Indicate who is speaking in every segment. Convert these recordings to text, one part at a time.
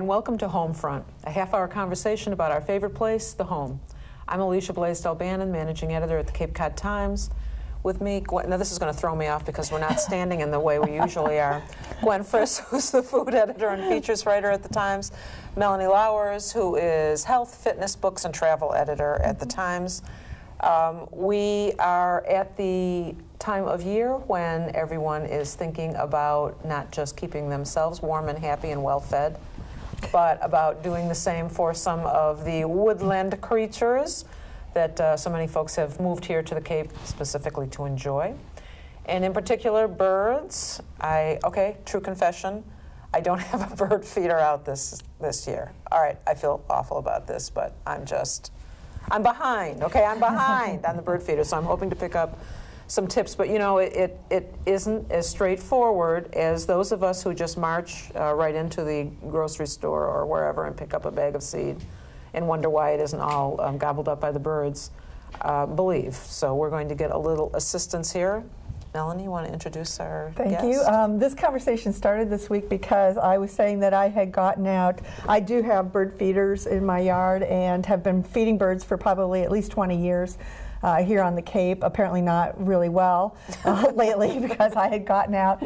Speaker 1: and welcome to Homefront, a half-hour conversation about our favorite place, the home. I'm Alicia Blaisdell-Bannon, managing editor at the Cape Cod Times. With me, now this is going to throw me off because we're not standing in the way we usually are. Gwen Friss, who's the food editor and features writer at the Times. Melanie Lowers, who is health, fitness, books, and travel editor at the Times. We are at the time of year when everyone is thinking about not just keeping themselves warm and happy and well-fed, but about doing the same for some of the woodland creatures that so many folks have moved here to the Cape specifically to enjoy. And in particular, birds. Okay, true confession, I don't have a bird feeder out this year. All right, I feel awful about this, but I'm behind, okay? I'm behind on the bird feeder, so I'm hoping to pick up some tips. But you know, it isn't as straightforward as those of us who just march right into the grocery store or wherever and pick up a bag of seed and wonder why it isn't all gobbled up by the birds believe. So we're going to get a little assistance here. Melanie, you want to introduce our guest?
Speaker 2: Thank you. This conversation started this week because I was saying that I had gotten out. I do have bird feeders in my yard and have been feeding birds for probably at least 20 years. Here on the Cape, apparently not really well lately because I had gotten out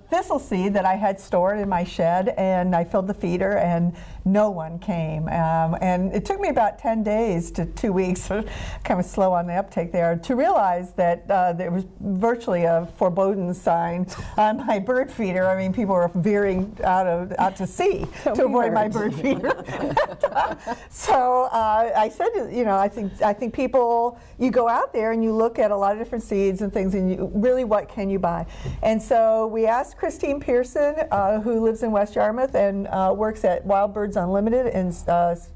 Speaker 2: thistle seed that I had stored in my shed, and I filled the feeder and no one came. And it took me about 10 days to 2 weeks, kind of slow on the uptake there, to realize that there was virtually a foreboding sign on my bird feeder. I mean, people were veering out to sea to avoid my bird feeder. So I said, you know, I think people, you go out there and you look at a lot of different seeds and things, and really, what can you buy? And so we asked Christine Pearson, who lives in West Yarmouth and works at Wild Birds Unlimited in South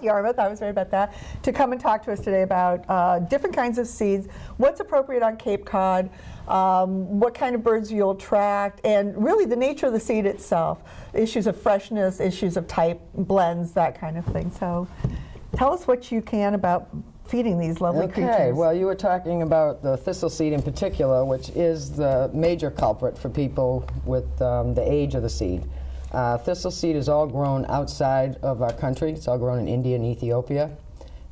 Speaker 2: Yarmouth, I was right about that, to come and talk to us today about different kinds of seeds, what's appropriate on Cape Cod, what kind of birds you'll attract, and really the nature of the seed itself, issues of freshness, issues of type, blends, that kind of thing. So tell us what you can about feeding these lovely creatures.
Speaker 3: Okay, well, you were talking about the thistle seed in particular, which is the major culprit for people with the age of the seed. Thistle seed is all grown outside of our country. It's all grown in India and Ethiopia.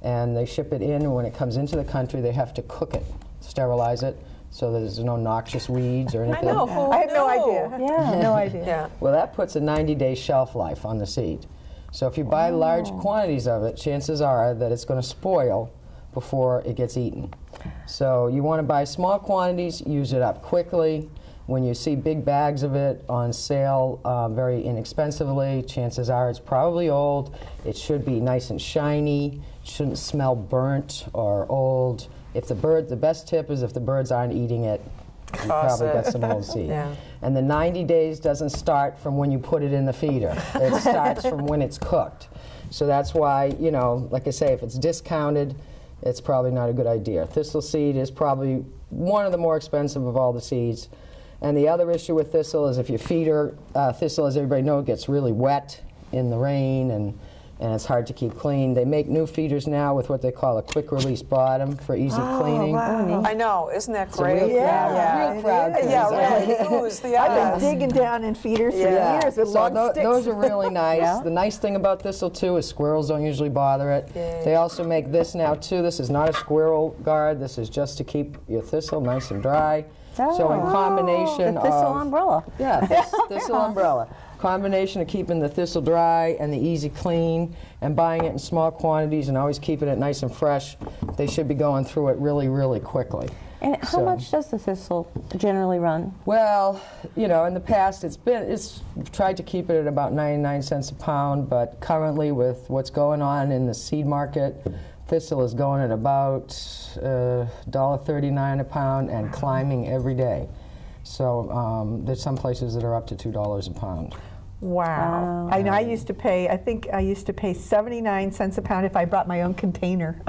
Speaker 3: And they ship it in, and when it comes into the country, they have to cook it, sterilize it, so that there's no noxious weeds or anything.
Speaker 1: I know,
Speaker 2: I had no idea. Yeah, no idea.
Speaker 1: Yeah.
Speaker 3: Well, that puts a 90-day shelf life on the seed. So if you buy large quantities of it, chances are that it's going to spoil before it gets eaten. So you want to buy small quantities, use it up quickly. When you see big bags of it on sale very inexpensively, chances are it's probably old. It should be nice and shiny. It shouldn't smell burnt or old. If the best tip is if the birds aren't eating it, you probably got some old seed.
Speaker 1: Yeah.
Speaker 3: And the 90 days doesn't start from when you put it in the feeder. It starts from when it's cooked. So that's why, you know, like I say, if it's discounted, it's probably not a good idea. Thistle seed is probably one of the more expensive of all the seeds. And the other issue with thistle is if you feed her, thistle, as everybody knows, gets really wet in the rain, and it's hard to keep clean. They make new feeders now with what they call a quick release bottom for easy cleaning.
Speaker 2: Wow.
Speaker 1: I know, isn't that great?
Speaker 3: Real proud.
Speaker 1: Really.
Speaker 2: I've been digging down in feeders for years with long sticks.
Speaker 3: Those are really nice. The nice thing about thistle, too, is squirrels don't usually bother it. They also make this now, too. This is not a squirrel guard. This is just to keep your thistle nice and dry. So in combination
Speaker 4: the thistle umbrella.
Speaker 3: Yeah, thistle umbrella. Combination of keeping the thistle dry and the easy clean and buying it in small quantities and always keeping it nice and fresh, they should be going through it really, really quickly.
Speaker 4: And how much does the thistle generally run?
Speaker 3: Well, you know, in the past it's tried to keep it at about 99 cents a pound, but currently with what's going on in the seed market, thistle is going at about $1.39 a pound and climbing every day. So there's some places that are up to $2 a pound.
Speaker 2: Wow. I know I used to pay, I think I used to pay 79 cents a pound if I brought my own container.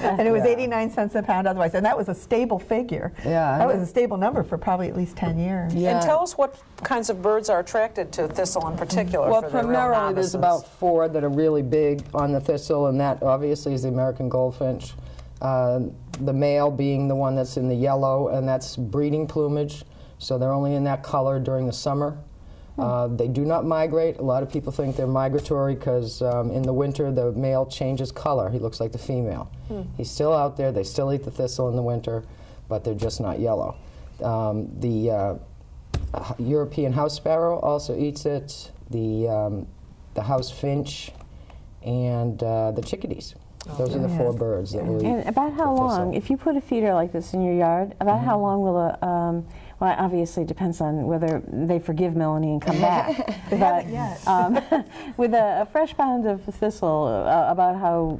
Speaker 2: And it was 89 cents a pound otherwise. And that was a stable figure.
Speaker 3: Yeah.
Speaker 2: That was a stable number for probably at least 10 years.
Speaker 1: And tell us what kinds of birds are attracted to thistle in particular.
Speaker 3: Well,
Speaker 1: for the real
Speaker 3: primarily there's
Speaker 1: novices.
Speaker 3: about 4 that are really big on the thistle, and that obviously is the American goldfinch. The male being the one that's in the yellow, and that's breeding plumage. So they're only in that color during the summer. They do not migrate. A lot of people think they're migratory because in the winter the male changes color. He looks like the female. He's still out there. They still eat the thistle in the winter, but they're just not yellow. The European house sparrow also eats it. The house finch and the chickadees. Those are the 4 birds that will eat.
Speaker 4: And about how long, if you put a feeder like this in your yard, about how long will a, well, obviously it depends on whether they forgive Melanie and come back. But with a fresh pound of thistle, about how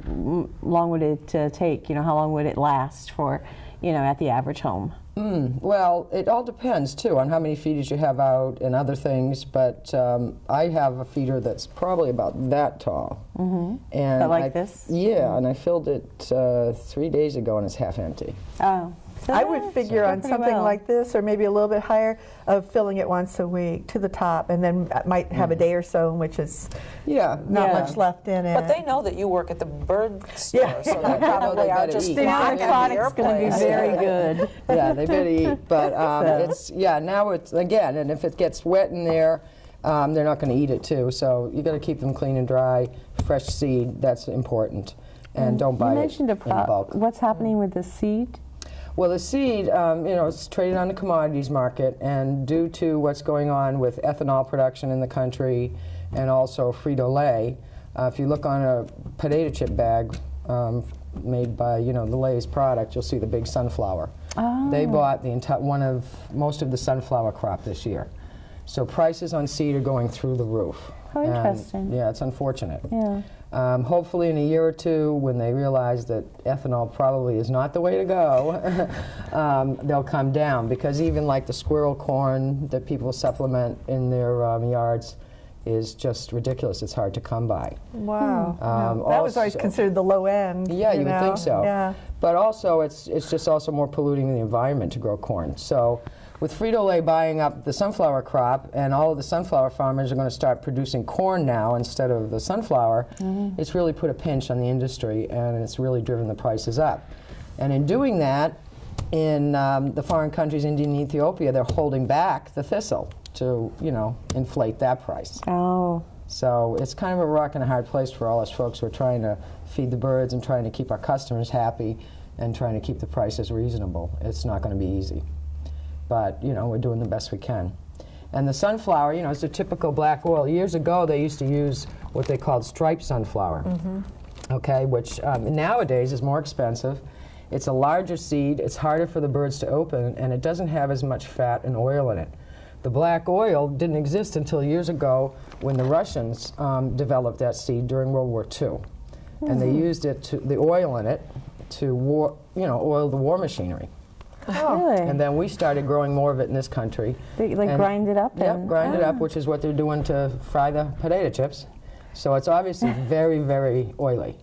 Speaker 4: long would it take? You know, how long would it last for, you know, at the average home?
Speaker 3: Well, it all depends, too, on how many feeders you have out and other things, but I have a feeder that's probably about that tall.
Speaker 4: And but like this?
Speaker 3: Yeah, and I filled it 3 days ago, and it's half empty.
Speaker 4: Oh. So
Speaker 2: I would figure on something like this, or maybe a little bit higher, of filling it once a week to the top, and then might have a day or so in which is not much left in it.
Speaker 1: But they know that you work at the bird store, so they probably are just
Speaker 4: the product's going to be very good.
Speaker 3: Yeah, they better eat. But it's, now it's, again, and if it gets wet in there, they're not going to eat it too. So you got to keep them clean and dry, fresh seed, that's important. And don't buy it in bulk.
Speaker 4: What's happening with the seed?
Speaker 3: Well, the seed, you know, it's traded on the commodities market, and due to what's going on with ethanol production in the country and also Frito-Lay, if you look on a potato chip bag made by, you know, the Lay's product, you'll see the big sunflower. Oh. They bought the most of the sunflower crop this year. So prices on seed are going through the roof.
Speaker 4: How interesting.
Speaker 3: And, yeah, it's unfortunate.
Speaker 4: Yeah.
Speaker 3: Hopefully in a year or two, when they realize that ethanol probably is not the way to go, they'll come down, because even like the squirrel corn that people supplement in their yards is just ridiculous. It's hard to come by.
Speaker 2: Wow. That was always considered the low end.
Speaker 3: Yeah, you would think so.
Speaker 2: Yeah.
Speaker 3: But also, it's just also more polluting the environment to grow corn. So with Frito-Lay buying up the sunflower crop, and all of the sunflower farmers are going to start producing corn now instead of the sunflower, it's really put a pinch on the industry, and it's really driven the prices up. And in doing that, in the foreign countries, India and Ethiopia, they're holding back the thistle to, you know, inflate that price.
Speaker 4: Oh.
Speaker 3: So it's kind of a rock and a hard place for all us folks who are trying to feed the birds and trying to keep our customers happy and trying to keep the prices reasonable. It's not going to be easy. But, you know, we're doing the best we can. And the sunflower, you know, it's a typical black oil. Years ago, they used to use what they called striped sunflower, okay, which nowadays is more expensive. It's a larger seed, it's harder for the birds to open, and it doesn't have as much fat and oil in it. The black oil didn't exist until years ago when the Russians developed that seed during World War II. And they used it the oil in it to oil the war machinery.
Speaker 4: Oh. Really?
Speaker 3: And then we started growing more of it in this country.
Speaker 4: They grind it up?
Speaker 3: Yep, grind it up, which is what they're doing to fry the potato chips. So it's obviously very, very oily,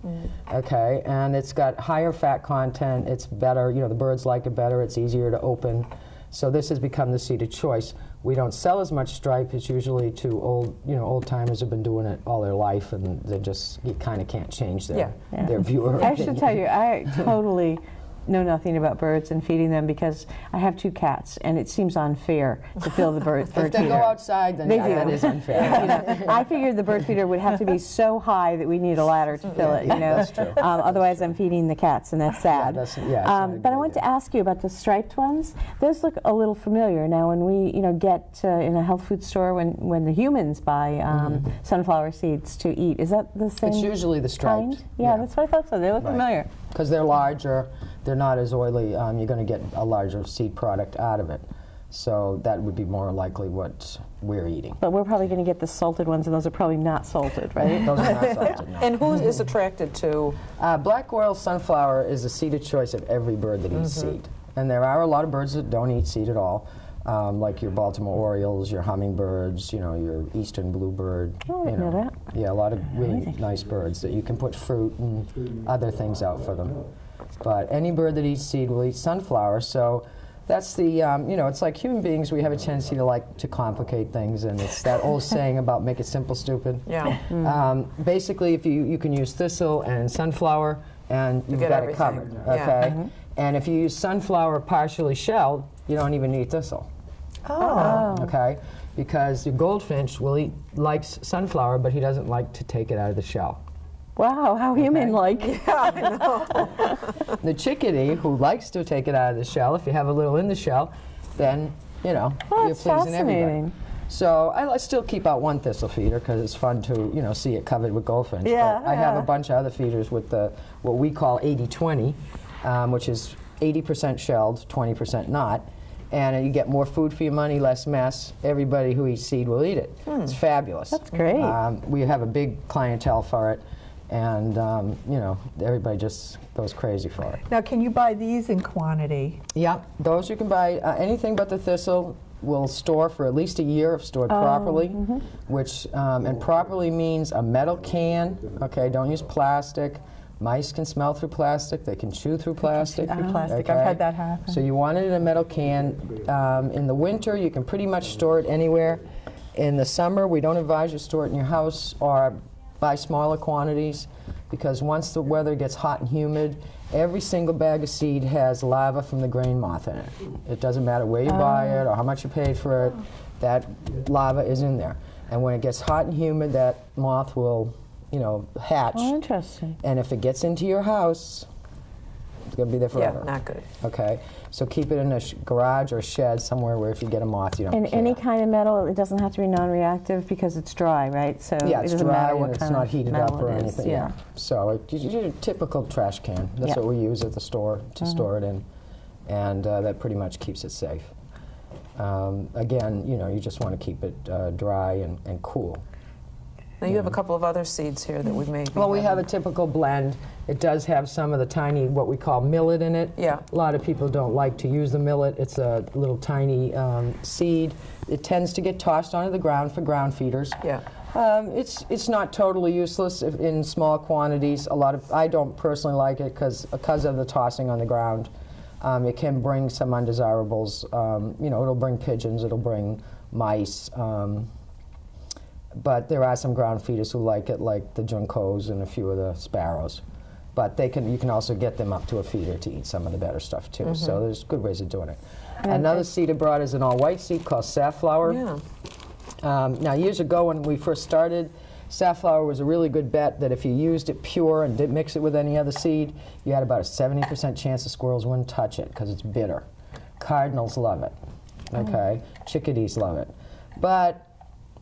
Speaker 3: okay? And it's got higher fat content, it's better, you know, the birds like it better, it's easier to open. So this has become the seed of choice. We don't sell as much stripe. It's usually to old timers who've been doing it all their life, and they just, you kind of can't change their viewer.
Speaker 4: I should tell you, I totally know nothing about birds and feeding them, because I have 2 cats, and it seems unfair to fill the bird feeder.
Speaker 3: If they go outside, then that is unfair.
Speaker 4: You know, I figured the bird feeder would have to be so high that we need a ladder to fill it. You know,
Speaker 3: that's true.
Speaker 4: Otherwise, I'm feeding the cats, and that's sad. But I want to ask you about the striped ones. Those look a little familiar now. When we, you know, get in a health food store, when the humans buy sunflower seeds to eat, is that the same?
Speaker 3: It's usually the striped.
Speaker 4: Kind? Yeah, that's what I thought. So they look familiar.
Speaker 3: Because they're larger. They're not as oily. You're going to get a larger seed product out of it. So that would be more likely what we're eating.
Speaker 4: But we're probably going to get the salted ones, and those are probably not salted, right?
Speaker 3: Those are not salted, no.
Speaker 1: And who is attracted to?
Speaker 3: Black oil sunflower is the seed of choice of every bird that eats seed. And there are a lot of birds that don't eat seed at all, like your Baltimore Orioles, your hummingbirds, you know, your eastern bluebird.
Speaker 4: Oh, I didn't know that.
Speaker 3: Yeah, a lot of really nice birds that you can put fruit and other things out for them. But any bird that eats seed will eat sunflower, so that's the, you know, it's like human beings, we have a tendency to like to complicate things, and it's that old saying about make it simple, stupid.
Speaker 1: Yeah.
Speaker 3: Basically, if you can use thistle and sunflower, and you've got it covered, okay? And if you use sunflower partially shelled, you don't even need thistle.
Speaker 2: Oh.
Speaker 3: Okay? because the goldfinch likes sunflower, but he doesn't like to take it out of the shell.
Speaker 4: Wow, how human-like.
Speaker 1: Yeah, I know.
Speaker 3: The chickadee, who likes to take it out of the shell, if you have a little in the shell, then, you know,
Speaker 4: Oh,
Speaker 3: you're
Speaker 4: that's
Speaker 3: pleasing everybody.
Speaker 4: fascinating.
Speaker 3: So I still keep out one thistle feeder because it's fun to, you know, see it covered with goldfinch.
Speaker 2: Yeah,
Speaker 3: But I have a
Speaker 2: yeah.
Speaker 3: bunch of other feeders with what we call 80-20, which is 80% shelled, 20% not. And you get more food for your money, less mess. Everybody who eats seed will eat it. It's fabulous.
Speaker 4: That's great.
Speaker 3: We have a big clientele for it. And, you know, everybody just goes crazy for it.
Speaker 2: Now, can you buy these in quantity?
Speaker 3: Yeah, those you can buy. Anything but the thistle will store for at least a year if stored properly, which, and properly means a metal can. Okay, don't use plastic. Mice can smell through plastic. They can chew through plastic.
Speaker 2: Plastic.
Speaker 3: Okay?
Speaker 2: I've had that happen.
Speaker 3: So you want it in a metal can. In the winter, you can pretty much store it anywhere. In the summer, we don't advise you to store it in your house or buy smaller quantities, because once the weather gets hot and humid, every single bag of seed has larva from the grain moth in it. It doesn't matter where you buy it or how much you paid for it, that larva is in there. And when it gets hot and humid, that moth will, you know, hatch.
Speaker 4: Oh, interesting.
Speaker 3: And if it gets into your house, it's going to be there
Speaker 1: Yeah,
Speaker 3: forever.
Speaker 1: not good.
Speaker 3: Okay, so keep it in a garage or a shed somewhere where if you get a moth, you don't
Speaker 4: And
Speaker 3: care.
Speaker 4: any kind of metal, it doesn't have to be non-reactive because it's dry, right? So
Speaker 3: Yeah,
Speaker 4: it
Speaker 3: it's
Speaker 4: doesn't
Speaker 3: dry
Speaker 4: matter
Speaker 3: and
Speaker 4: what
Speaker 3: it's
Speaker 4: kind
Speaker 3: not
Speaker 4: of
Speaker 3: heated
Speaker 4: metal
Speaker 3: up or
Speaker 4: it is.
Speaker 3: anything. Yeah. So it's a typical trash can. That's
Speaker 4: Yeah.
Speaker 3: what we use at the store to store it in, and that pretty much keeps it safe. Again, you know, you just want to keep it dry and cool.
Speaker 1: Now you have a couple of other seeds here that we may be
Speaker 3: Well, we have a
Speaker 1: having.
Speaker 3: typical blend. It does have some of the tiny, what we call millet in it.
Speaker 1: Yeah.
Speaker 3: A lot of people don't like to use the millet. It's a little tiny seed. It tends to get tossed onto the ground for ground feeders.
Speaker 1: Yeah.
Speaker 3: It's not totally useless in small quantities. I don't personally like it because of the tossing on the ground. It can bring some undesirables. You know, it'll bring pigeons. It'll bring mice. But there are some ground feeders who like it, like the juncos and a few of the sparrows. But you can also get them up to a feeder to eat some of the better stuff too. So there's good ways of doing it. Another seed I brought is an all-white seed called safflower.
Speaker 1: Yeah.
Speaker 3: Now, years ago when we first started, safflower was a really good bet that if you used it pure and didn't mix it with any other seed, you had about a 70% chance the squirrels wouldn't touch it because it's bitter. Cardinals love it. Okay, chickadees love it. But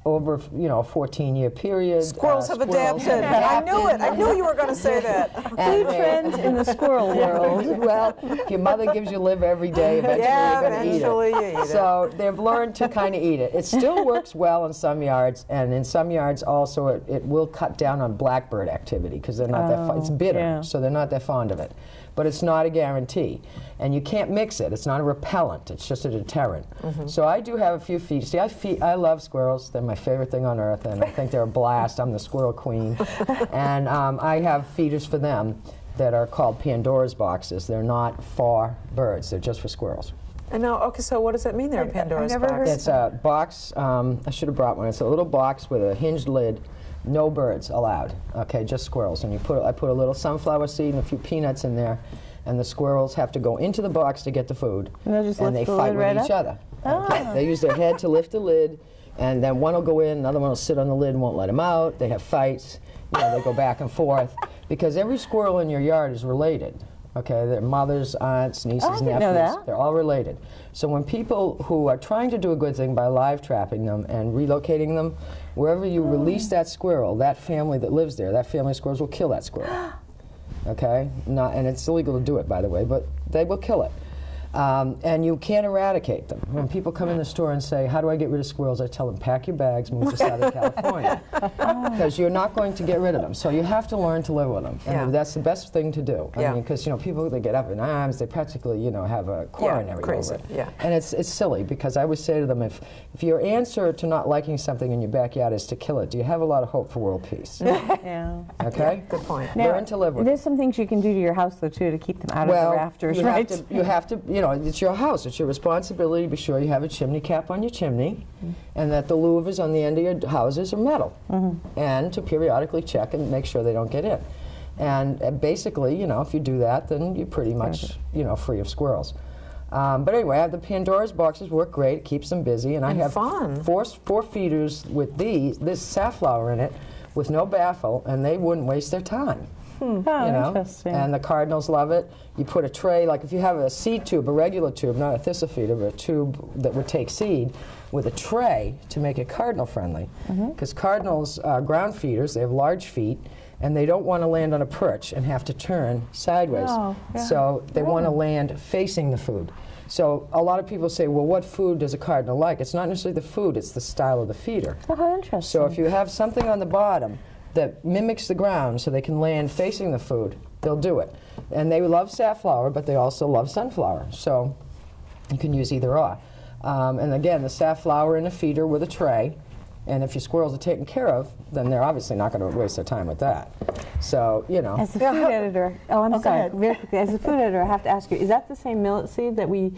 Speaker 3: over, you know, a 14-year period,
Speaker 1: Squirrels have adapted. I knew it. I knew you were going to say that.
Speaker 4: Food trends in the squirrel world.
Speaker 3: Well, if your mother gives you liver every day, eventually
Speaker 1: Yeah,
Speaker 3: you're going to eat it.
Speaker 1: eventually you eat it.
Speaker 3: So they've learned to kind of eat it. It still works well in some yards, and in some yards also it will cut down on blackbird activity because they're not that it's bitter,
Speaker 4: yeah.
Speaker 3: so they're not that fond of it. But it's not a guarantee. And you can't mix it. It's not a repellent. It's just a deterrent. So I do have a few feeders. See, I love squirrels. They're my favorite thing on earth, and I think they're a blast. I'm the squirrel queen. And I have feeders for them that are called Pandora's boxes. They're not for birds. They're just for squirrels.
Speaker 1: And now, okay, so what does that mean there, Pandora's
Speaker 2: never heard
Speaker 1: box?
Speaker 3: It's a box, I should have brought one. It's a little box with a hinged lid. No birds allowed, okay, just squirrels. And I put a little sunflower seed and a few peanuts in there, and the squirrels have to go into the box to get the food.
Speaker 4: And they'll just
Speaker 3: and
Speaker 4: lift
Speaker 3: they
Speaker 4: the
Speaker 3: fight
Speaker 4: lid
Speaker 3: with
Speaker 4: right
Speaker 3: each
Speaker 4: up?
Speaker 3: other. Okay. They use their head to lift the lid, and then one will go in, another one will sit on the lid and won't let them out. They have fights. You know, they go back and forth. Because every squirrel in your yard is related. Okay, their mothers, aunts, nieces,
Speaker 4: I didn't
Speaker 3: nephews.
Speaker 4: know that.
Speaker 3: They're all related. So when people who are trying to do a good thing by live trapping them and relocating them, wherever you release that squirrel, that family that lives there, that family of squirrels will kill that squirrel. Okay? And it's illegal to do it, by the way, but they will kill it. And you can't eradicate them. When people come in the store and say, how do I get rid of squirrels? I tell them, pack your bags, move to Southern California. Because you're not going to get rid of them. So you have to learn to live with them. And
Speaker 1: Yeah.
Speaker 3: that's the best thing to do. I
Speaker 1: Yeah.
Speaker 3: mean, because, you know, people, they get up in arms, they practically, you know, have a coronary
Speaker 1: crazy,
Speaker 3: over it.
Speaker 1: yeah.
Speaker 3: And it's silly, because I always say to them, if your answer to not liking something in your backyard is to kill it, do you have a lot of hope for world peace?
Speaker 4: Yeah.
Speaker 3: Okay?
Speaker 1: Good point.
Speaker 3: Learn to live with it.
Speaker 4: There's some things you can do to your house, though, too, to keep them out of
Speaker 3: Well,
Speaker 4: the rafters,
Speaker 3: you
Speaker 4: right?
Speaker 3: have to, you know, it's your house. It's your responsibility to be sure you have a chimney cap on your chimney, and that the louvers on the end of your houses are metal, and to periodically check and make sure they don't get in. And basically, you know, if you do that, then you're pretty much, you know, free of squirrels. But anyway, I have the Pandora's boxes, work great, it keeps them busy, and I have
Speaker 1: fun.
Speaker 3: four feeders with this safflower in it with no baffle, and they wouldn't waste their time.
Speaker 4: Oh,
Speaker 3: You know?
Speaker 4: interesting.
Speaker 3: And the cardinals love it. You put a tray, like if you have a seed tube, a regular tube, not a thistle feeder, but a tube that would take seed, with a tray to make it cardinal friendly. Because cardinals are ground feeders, they have large feet, and they don't want to land on a perch and have to turn sideways.
Speaker 4: Oh, yeah.
Speaker 3: So they want to land facing the food. So a lot of people say, well, what food does a cardinal like? It's not necessarily the food, it's the style of the feeder.
Speaker 4: Oh, how interesting.
Speaker 3: So if you have something on the bottom that mimics the ground so they can land facing the food, they'll do it. And they love safflower, but they also love sunflower. So you can use either or. And again, the safflower in a feeder with a tray. And if your squirrels are taken care of, then they're obviously not going to waste their time with that. So, you know.
Speaker 4: As the food editor, I'm
Speaker 2: go
Speaker 4: sorry,
Speaker 2: ahead.
Speaker 4: very quickly, as the food editor, I have to ask you, is that the same millet seed that we,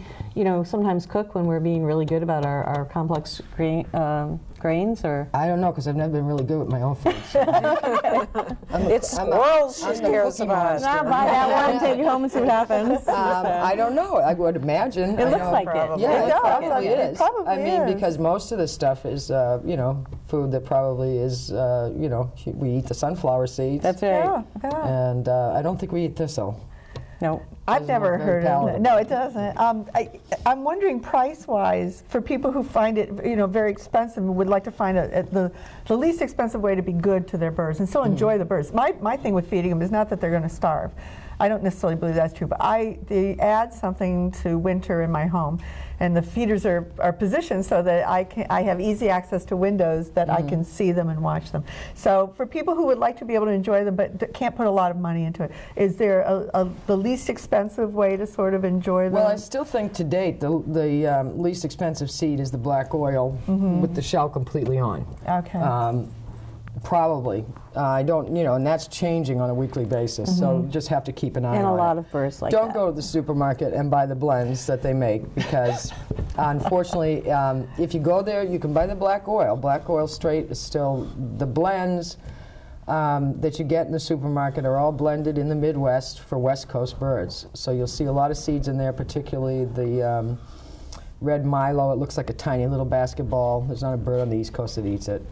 Speaker 4: sometimes cook when we're being really good about our complex grains, or?
Speaker 3: I don't know, because I've never been really good with my own food. So
Speaker 1: It's squirrels she
Speaker 3: I'm the
Speaker 1: cares
Speaker 3: cookie
Speaker 1: about.
Speaker 3: monster.
Speaker 4: Nah, buy that one, take it home and see what happens.
Speaker 3: I don't know. I would imagine.
Speaker 4: It
Speaker 3: I
Speaker 4: looks
Speaker 3: know-
Speaker 4: like it.
Speaker 3: Yeah,
Speaker 2: It
Speaker 3: it
Speaker 2: does.
Speaker 3: probably
Speaker 2: It
Speaker 3: is.
Speaker 2: probably
Speaker 3: I mean,
Speaker 2: is.
Speaker 3: because most of this stuff is, food that probably is, we eat the sunflower seeds.
Speaker 4: That's right.
Speaker 2: Yeah.
Speaker 3: And I don't think we eat thistle.
Speaker 4: No.
Speaker 2: I've
Speaker 3: Doesn't
Speaker 2: never
Speaker 3: look very
Speaker 2: heard of it.
Speaker 3: palatable.
Speaker 2: No, it doesn't. I'm wondering price-wise, for people who find it, very expensive and would like to find the least expensive way to be good to their birds and still enjoy the birds. My thing with feeding them is not that they're going to starve. I don't necessarily believe that's true, but they add something to winter in my home, and the feeders are positioned so that I have easy access to windows that I can see them and watch them. So for people who would like to be able to enjoy them but can't put a lot of money into it, is there the least expensive way to sort of enjoy them?
Speaker 3: Well, I still think to date the least expensive seed is the black oil with the shell completely on.
Speaker 2: Okay.
Speaker 3: Probably. I don't, and that's changing on a weekly basis, so just have to keep an eye on it.
Speaker 4: And a lot of birds like
Speaker 3: Don't
Speaker 4: that.
Speaker 3: go to the supermarket and buy the blends that they make, because unfortunately, if you go there, you can buy the black oil. Black oil straight is still the blends that you get in the supermarket are all blended in the Midwest for West Coast birds. So you'll see a lot of seeds in there, particularly the red Milo. It looks like a tiny little basketball. There's not a bird on the East Coast that eats it.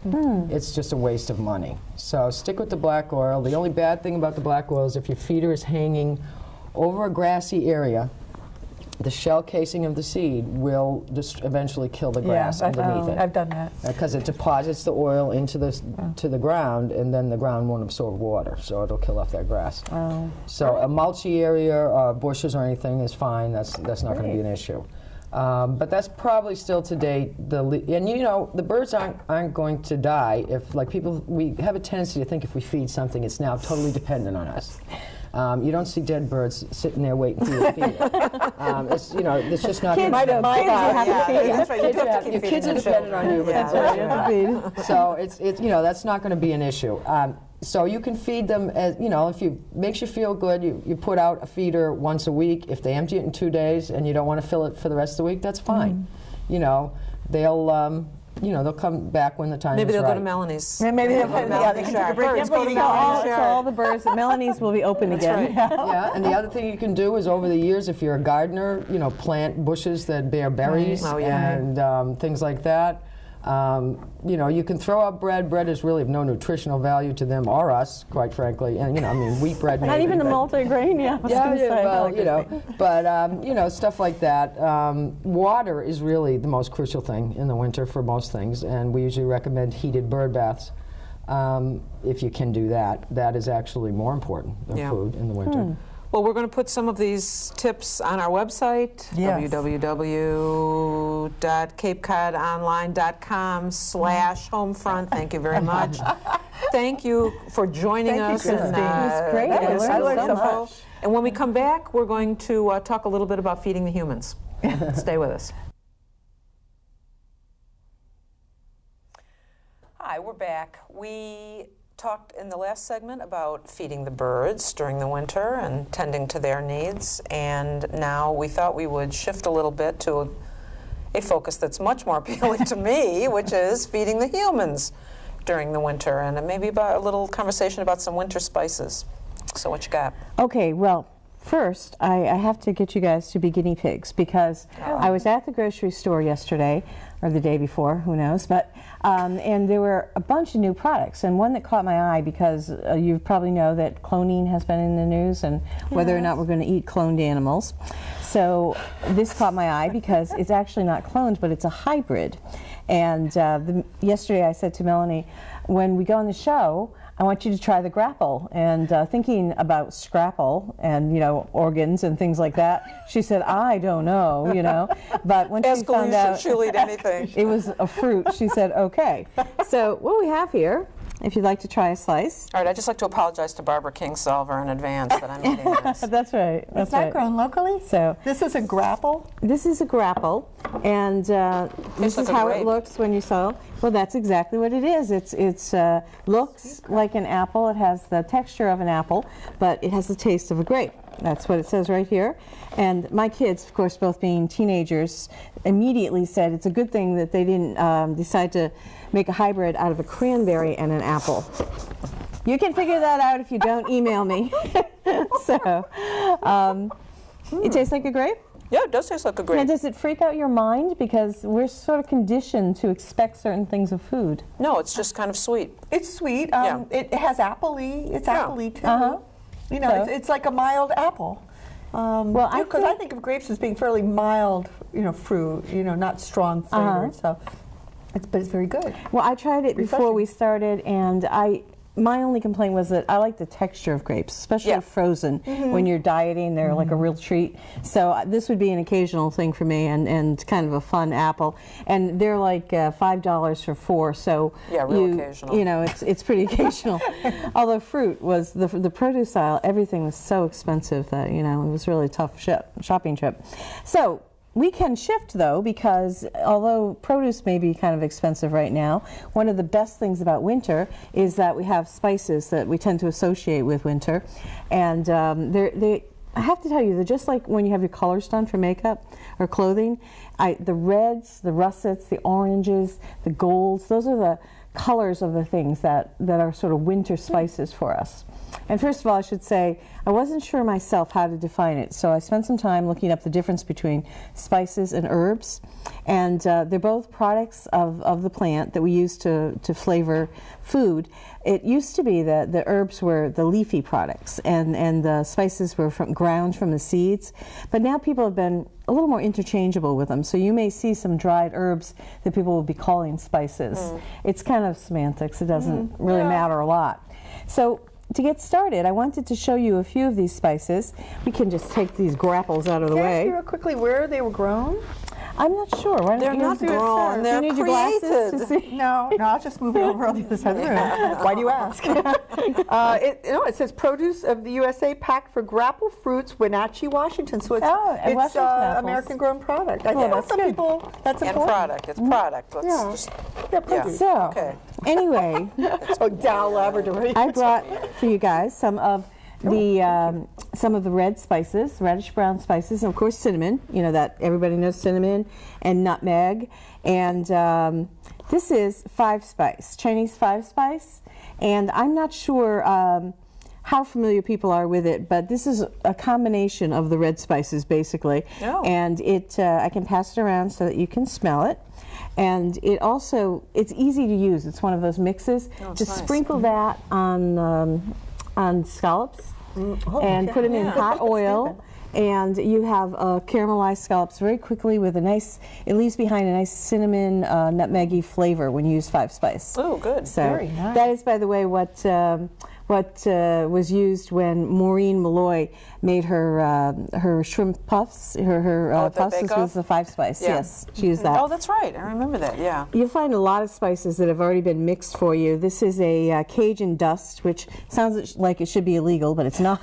Speaker 3: It's just a waste of money. So stick with the black oil. The only bad thing about the black oil is if your feeder is hanging over a grassy area, the shell casing of the seed will just eventually kill the grass underneath it.
Speaker 2: I've done that.
Speaker 3: Because it deposits the oil into to the ground, and then the ground won't absorb water, so it'll kill off that grass. So a mulchy area, or bushes or anything is fine. That's not going to be an issue. But that's probably still to date the birds aren't going to die if, like, we have a tendency to think if we feed something, it's now totally dependent on us. You don't see dead birds sitting there waiting for you to feed it. It's just not.
Speaker 4: Kids,
Speaker 3: gonna
Speaker 4: kids,
Speaker 3: happen.
Speaker 4: you have to feed.
Speaker 1: That's right. You do have to keep
Speaker 3: Your kids
Speaker 1: feeding
Speaker 3: are
Speaker 1: the
Speaker 3: dependent on you, but
Speaker 1: Yeah.
Speaker 3: that's all. So it's that's not going to be an issue. So you can feed them as, if it makes you feel good, you put out a feeder once a week. If they empty it in 2 days and you don't want to fill it for the rest of the week, that's fine. They'll come back when the time
Speaker 1: Maybe
Speaker 3: is
Speaker 1: they'll
Speaker 3: right.
Speaker 1: go to Melanie's.
Speaker 2: Maybe they
Speaker 1: Melanie
Speaker 2: can
Speaker 1: Sharp.
Speaker 2: take a break.
Speaker 1: Birds go to
Speaker 2: Feeding
Speaker 1: Melanie
Speaker 4: So
Speaker 1: Sharp.
Speaker 4: all the birds, Melanie's will be open again.
Speaker 3: Yeah, and the other thing you can do is over the years, if you're a gardener, plant bushes that bear berries
Speaker 1: Oh, yeah.
Speaker 3: and things like that. You can throw out bread. Bread is really of no nutritional value to them or us, quite frankly. And wheat bread.
Speaker 4: Not
Speaker 3: maybe,
Speaker 4: even the
Speaker 3: but-
Speaker 4: multi-grain, I was
Speaker 3: Yeah,
Speaker 4: gonna say,
Speaker 3: well, stuff like that. Water is really the most crucial thing in the winter for most things, and we usually recommend heated bird baths. If you can do that, that is actually more important than food in the winter.
Speaker 1: Well, we're going to put some of these tips on our website,
Speaker 2: Yes.
Speaker 1: www.capecodonline.com/homefront. Thank you very much. Thank you for joining
Speaker 2: Thank you,
Speaker 1: us.
Speaker 2: Christine.
Speaker 4: It was great.
Speaker 1: giving
Speaker 4: I
Speaker 1: us
Speaker 4: learned
Speaker 1: some
Speaker 4: so
Speaker 1: info.
Speaker 2: much.
Speaker 1: And when we come back, we're going to talk a little bit about feeding the humans. Stay with us. Hi, we're back. We talked in the last segment about feeding the birds during the winter and tending to their needs, and now we thought we would shift a little bit to a focus that's much more appealing to me, which is feeding the humans during the winter, and maybe about a little conversation about some winter spices. So what you got?
Speaker 4: Okay, well, first, I have to get you guys to be guinea pigs because I was at the grocery store yesterday, or the day before, who knows, but and there were a bunch of new products, and one that caught my eye because you probably know that cloning has been in the news and whether or not we're going to eat cloned animals. So this caught my eye because it's actually not cloned, but it's a hybrid. And yesterday I said to Melanie, when we go on the show, I want you to try the grapple. And thinking about scrapple and, you know, organs and things like that, she said, I don't know, you know. But when she found out
Speaker 1: she'll eat anything.
Speaker 4: It was a fruit, she said, okay. So what we have here, if you'd like to try a slice.
Speaker 1: All right, I'd just like to apologize to Barbara Kingsolver in advance that I'm eating this.
Speaker 4: That's right. That's
Speaker 2: It's not grown locally?
Speaker 4: So
Speaker 2: This is a grapple?
Speaker 4: this is a grapple, and this is
Speaker 1: like a
Speaker 4: how
Speaker 1: grape.
Speaker 4: it looks when you saw. Well, that's exactly what it is. It's looks like an apple. It has the texture of an apple, but it has the taste of a grape. That's what it says right here. And my kids, of course, both being teenagers, immediately said it's a good thing that they didn't decide to make a hybrid out of a cranberry and an apple. You can figure that out if you don't email me. So, it tastes like a grape?
Speaker 1: Yeah, it does taste like a grape.
Speaker 4: Now, does it freak out your mind? Because we're sort of conditioned to expect certain things of food.
Speaker 1: No, it's just kind of sweet.
Speaker 2: It's sweet.
Speaker 1: Yeah.
Speaker 2: It has apple-y. It's
Speaker 1: Yeah.
Speaker 2: apple-y too. You know,
Speaker 4: So-
Speaker 2: it's like a mild apple.
Speaker 4: Well, I
Speaker 2: because I think of grapes as being fairly mild, you know, fruit. You know, not strong flavored. So, but it's very good.
Speaker 4: Well, I tried it before
Speaker 2: Refreshing.
Speaker 4: we started, and my only complaint was that I like the texture of grapes, especially
Speaker 1: Yeah.
Speaker 4: frozen. When you're dieting, they're like a real treat. So this would be an occasional thing for me, and kind of a fun apple. And they're like $5 for 4. So
Speaker 1: Yeah, real occasional.
Speaker 4: You know, it's pretty occasional. Although fruit was the produce aisle, everything was so expensive that, you know, it was really a tough shopping trip. So. We can shift, though, because although produce may be kind of expensive right now, one of the best things about winter is that we have spices that we tend to associate with winter. And I have to tell you, they're just like when you have your colors done for makeup or clothing. The reds, the russets, the oranges, the golds, those are the colors of the things that are sort of winter spices for us. And first of all, I should say, I wasn't sure myself how to define it, so I spent some time looking up the difference between spices and herbs. And they're both products of the plant that we use to flavor food. It used to be that the herbs were the leafy products and the spices were ground from the seeds. But now people have been a little more interchangeable with them. So you may see some dried herbs that people will be calling spices. It's kind of semantics. It doesn't really matter a lot. So to get started, I wanted to show you a few of these spices. We can just take these grapples out of the
Speaker 2: Can I
Speaker 4: way.
Speaker 2: ask you real quickly where they were grown?
Speaker 4: I'm not sure. Why don't
Speaker 1: They're
Speaker 4: you
Speaker 1: not
Speaker 4: do it,
Speaker 1: grown,
Speaker 4: sir?
Speaker 1: they're
Speaker 4: Do you need your glasses
Speaker 1: created.
Speaker 4: to see?
Speaker 2: No, I'll just move it over on the other side of the room. Why do you ask? It says produce of the USA packed for grapple fruits, Wenatchee, Washington. So it's,
Speaker 4: and Washington apples.
Speaker 2: American-grown product. I
Speaker 4: Well,
Speaker 2: think
Speaker 4: that's
Speaker 2: some
Speaker 4: good.
Speaker 2: people, that's
Speaker 1: And
Speaker 2: important.
Speaker 1: product. It's product. Let's
Speaker 2: Yeah.
Speaker 1: just.
Speaker 2: Yeah, produce.
Speaker 4: So,
Speaker 1: Okay.
Speaker 4: anyway,
Speaker 2: Oh, Dow Laboratory.
Speaker 4: I brought for you guys some of the red spices, reddish brown spices, and of course cinnamon. You know that everybody knows cinnamon, and nutmeg. And this is 5-spice, Chinese 5-spice. And I'm not sure how familiar people are with it, but this is a combination of the red spices, basically.
Speaker 1: Oh.
Speaker 4: And I can pass it around so that you can smell it. And it's easy to use. It's one of those mixes.
Speaker 1: Oh, it's
Speaker 4: Just
Speaker 1: nice.
Speaker 4: sprinkle that on scallops and put them in hot oil. And you have caramelized scallops very quickly with a nice, it leaves behind a nice cinnamon, nutmeggy flavor when you use 5-spice.
Speaker 1: Oh, good.
Speaker 4: So
Speaker 2: Very nice.
Speaker 4: that is, by the way, what was used when Maureen Malloy made her shrimp puffs. Her
Speaker 1: at the
Speaker 4: puffs
Speaker 1: Bake
Speaker 4: was the 5-spice.
Speaker 1: Yeah.
Speaker 4: Yes, she used that.
Speaker 1: Oh, that's right. I remember that. Yeah.
Speaker 4: You'll find a lot of spices that have already been mixed for you. This is a Cajun dust, which sounds like it should be illegal, but it's not.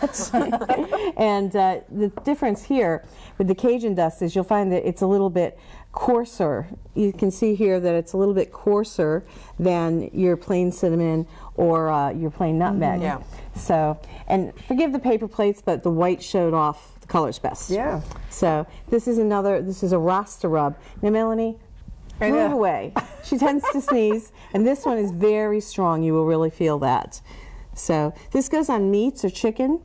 Speaker 4: And the difference here with the Cajun dust is you'll find that it's a little bit coarser. You can see here that it's a little bit coarser than your plain cinnamon or your plain nutmeg.
Speaker 1: Yeah.
Speaker 4: So, and forgive the paper plates, but the white showed off the colors best.
Speaker 2: Yeah.
Speaker 4: So this is a Rasta rub. Now, Melanie, move away. She tends to sneeze, and this one is very strong. You will really feel that. So this goes on meats or chicken,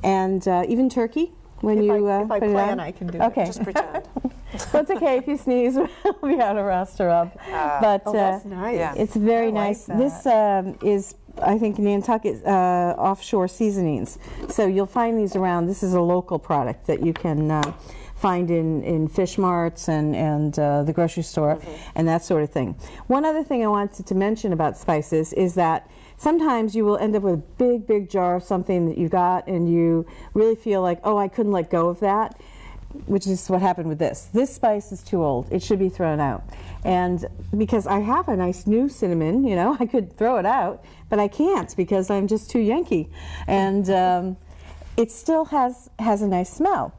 Speaker 4: and even turkey. When
Speaker 2: If
Speaker 4: you
Speaker 2: I
Speaker 4: put it
Speaker 2: plan,
Speaker 4: on.
Speaker 2: I can do
Speaker 4: Okay.
Speaker 1: Just pretend.
Speaker 4: Well, it's okay if you sneeze. We'll be out of roster up. But
Speaker 2: Oh, that's nice.
Speaker 1: yeah.
Speaker 4: it's very
Speaker 2: I like
Speaker 4: nice.
Speaker 2: that.
Speaker 4: This is, I think, Nantucket offshore seasonings. So you'll find these around. This is a local product that you can find in fish marts and the grocery store and that sort of thing. One other thing I wanted to mention about spices is that sometimes you will end up with a big, big jar of something that you got and you really feel like, oh, I couldn't let go of that, which is what happened with this. This spice is too old. It should be thrown out. And because I have a nice new cinnamon, you know, I could throw it out, but I can't because I'm just too Yankee. And it still has a nice smell.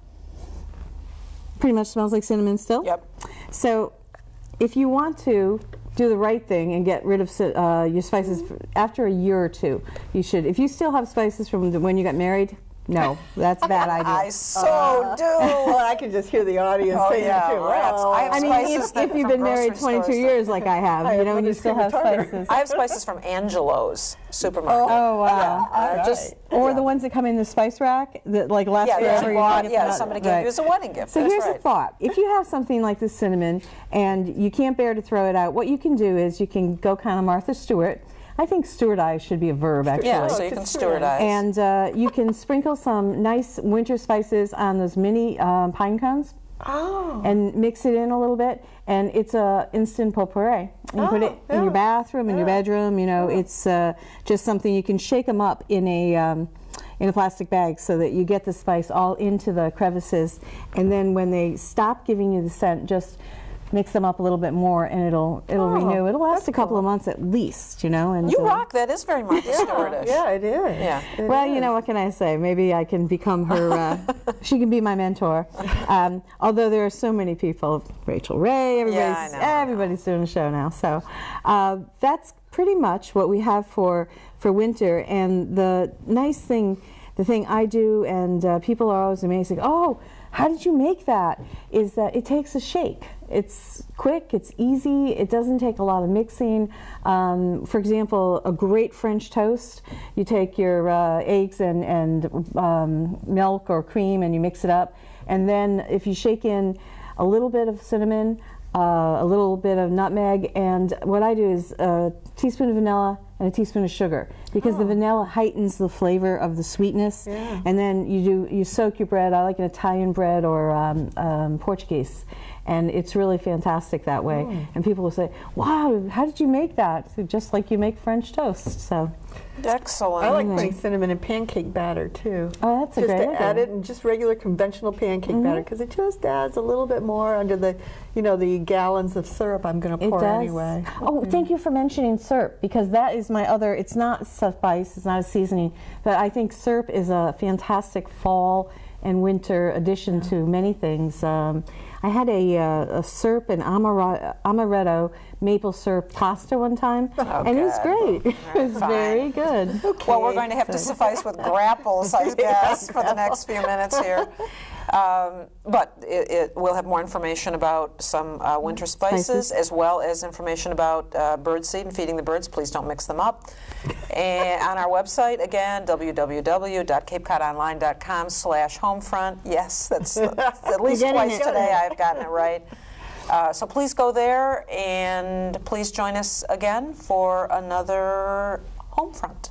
Speaker 4: Pretty much smells like cinnamon still.
Speaker 1: Yep.
Speaker 4: So if you want to do the right thing and get rid of your spices after a year or two, you should. If you still have spices from when you got married, no, that's a bad idea.
Speaker 1: I so do.
Speaker 2: Well, I can just hear the audience saying
Speaker 1: yeah,
Speaker 2: it too.
Speaker 1: right.
Speaker 2: Well,
Speaker 1: I have
Speaker 4: I mean,
Speaker 1: spices
Speaker 4: if you've
Speaker 1: from
Speaker 4: been married
Speaker 1: grocery
Speaker 4: 22
Speaker 1: stores
Speaker 4: years like I have, you know, and you still have spices.
Speaker 1: I have spices from Angelo's supermarket.
Speaker 4: Oh, wow.
Speaker 1: Yeah, just
Speaker 4: Or the ones that come in the spice rack that like last
Speaker 1: yeah,
Speaker 4: forever.
Speaker 1: you
Speaker 4: you
Speaker 1: bought,
Speaker 4: can
Speaker 1: yeah,
Speaker 4: put out-
Speaker 1: somebody gave
Speaker 4: right.
Speaker 1: you as a wedding gift.
Speaker 4: So
Speaker 1: That's
Speaker 4: here's
Speaker 1: right.
Speaker 4: a thought. If you have something like this cinnamon and you can't bear to throw it out, what you can do is you can go kind of Martha Stewart. I think stewardize should be a verb, actually.
Speaker 1: Yeah, so you can stewardize.
Speaker 4: And you can sprinkle some nice winter spices on those mini pine cones.
Speaker 2: Oh.
Speaker 4: And mix it in a little bit, and it's a instant potpourri. And you put it in your bathroom, in your bedroom. You know, it's just something you can shake them up in a plastic bag so that you get the spice all into the crevices. And then when they stop giving you the scent, just mix them up a little bit more, and it'll renew. It'll last a couple of months at least, you know. And
Speaker 1: You rock. That is very Martha Stewartish.
Speaker 2: Yeah, it is.
Speaker 1: Yeah.
Speaker 4: well, you know, what can I say? Maybe I can become her, she can be my mentor. Although there are so many people, Rachel Ray, everybody's doing a show now. So that's pretty much what we have for winter. And the nice thing, the thing I do, and people are always amazed, like, oh, how did you make that? Is that it takes a shake. It's quick, it's easy, it doesn't take a lot of mixing. For example, a great French toast, you take your eggs and milk or cream and you mix it up. And then if you shake in a little bit of cinnamon, a little bit of nutmeg, and what I do is a teaspoon of vanilla and a teaspoon of sugar, because the vanilla heightens the flavor of the sweetness.
Speaker 2: Yeah.
Speaker 4: And then you soak your bread. I like an Italian bread or Portuguese, and it's really fantastic that way. And people will say, "Wow, how did you make that?" So just like you make French toast. So
Speaker 1: Excellent.
Speaker 2: I like putting cinnamon in pancake batter too.
Speaker 4: Oh, that's a
Speaker 2: just
Speaker 4: great
Speaker 2: to
Speaker 4: idea.
Speaker 2: add it in just regular conventional pancake batter, because it just adds a little bit more under the, you know, the gallons of syrup I'm going to
Speaker 4: It
Speaker 2: pour
Speaker 4: does.
Speaker 2: anyway.
Speaker 4: Oh, thank you for mentioning syrup, because that is my other, it's not spice, it's not a seasoning, but I think syrup is a fantastic fall and winter addition to many things. I had a syrup and amaretto maple syrup pasta one time, and it was great. It was very good.
Speaker 1: Well, we're going to have to suffice with grapples, I guess, for the next few minutes here. But we'll have more information about some winter spices, as well as information about birdseed and feeding the birds. Please don't mix them up. And on our website, again, www.capecodonline.com/homefront. Yes, that's at least twice today I've gotten it right. So please go there, and please join us again for another Homefront.